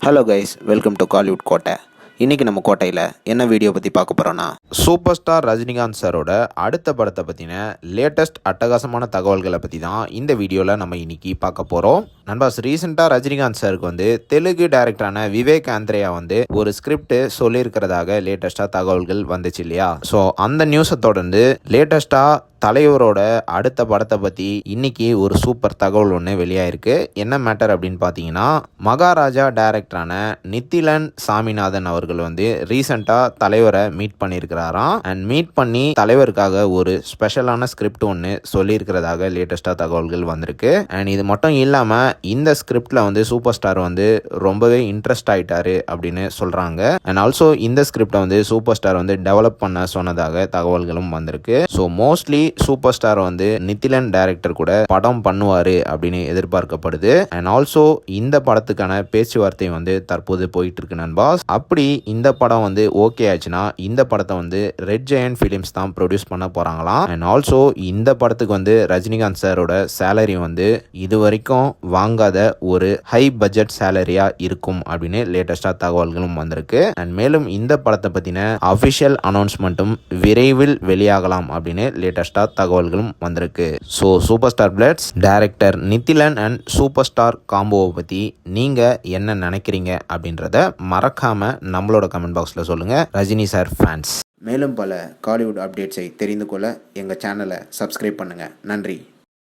Hello guys, welcome to Kollywood கோட்டை. இன்றைக்கி நம்ம கோட்டையில் என்ன வீடியோ பற்றி பார்க்க போகிறோன்னா, சூப்பர் ஸ்டார் ரஜினிகாந்த் சாரோட அடுத்த படத்தை பற்றின லேட்டஸ்ட் அட்டகாசமான தகவல்களை பற்றி தான் இந்த வீடியோவில் நம்ம இன்றைக்கி பார்க்க போகிறோம். நண்பாஸ், ரீசெண்டாக ரஜினிகாந்த் சாருக்கு தெலுங்கு டைரக்டரான விவேக் ஆந்திரேயா ஒரு ஸ்கிரிப்ட் சொல்லியிருக்கிறதாக லேட்டஸ்ட்டாக தகவல்கள் வந்துச்சு இல்லையா? ஸோ அந்த நியூஸை தொடர்ந்து லேட்டஸ்ட்டாக தலைவரோட அடுத்த படத்தை பற்றி இன்னைக்கு ஒரு சூப்பர் தகவல் ஒன்று வெளியாயிருக்கு. என்ன மேட்டர் அப்படின்னு பார்த்தீங்கன்னா, மகாராஜா டைரக்டரான நித்திலன் சாமிநாதன் அவர்கள் ரீசெண்டாக தலைவரை மீட் பண்ணியிருக்கிறாராம். அண்ட் மீட் பண்ணி தலைவருக்காக ஒரு ஸ்பெஷலான ஸ்கிரிப்ட் ஒன்று சொல்லியிருக்கிறதாக லேட்டஸ்ட்டாக தகவல்கள் வந்திருக்கு. அண்ட் இது மட்டும் இல்லாமல் இந்த ஸ்கிரிப்டில் சூப்பர் ஸ்டார் ரொம்பவே இன்ட்ரெஸ்ட் ஆகிட்டாரு அப்படின்னு சொல்கிறாங்க. அண்ட் ஆல்சோ இந்த ஸ்கிரிப்டை சூப்பர் ஸ்டார் டெவலப் பண்ண சொன்னதாக தகவல்களும் வந்திருக்கு. So mostly super star Nithilan director கூட படம் பண்ணுவாரு அப்படின்னு எதிர்பார்க்கப்படுது. அண்ட் ஆல்சோ இந்த படத்துக்கான பேச்சுவார்த்தை தற்போது போயிட்டு இருக்கு நண்பாஸ். அப்படி இந்த படம் ஓகே ஆச்சுன்னா இந்த படத்தை ரெட் ஜெயண்ட் ஃபிலிம்ஸ் தான் ப்ரொடியூஸ் பண்ண போறாங்களாம். அண்ட் ஆல்சோ இந்த படத்துக்கு ரஜினிகாந்த் சாரோட சேலரி இது வரைக்கும் வாங்காத ஒரு ஹை பட்ஜெட் சேலரியா இருக்கும் அப்படின்னு லேட்டஸ்டா தகவல்களும் வந்திருக்கு. அண்ட் மேலும் இந்த படத்தை பத்தின அபிஷியல் அனௌன்ஸ்மெண்ட்டும் விரைவில் வெளியாகலாம் அப்படின்னு லேட்டஸ்டா தகவல்களும் வந்திருக்கு. So super star plus director Nithilan and super star காம்போவை பற்றி நீங்கள் என்ன நினைக்கிறீங்க அப்படின்றத மறக்காமல் நம்மளோட கமெண்ட் பாக்ஸில் சொல்லுங்கள். Rajini sir fans. மேலும் பல காலிவுட் அப்டேட்ஸை தெரிந்து கொள்ள எங்கள் சேனலை சப்ஸ்கிரைப் பண்ணுங்கள். நன்றி.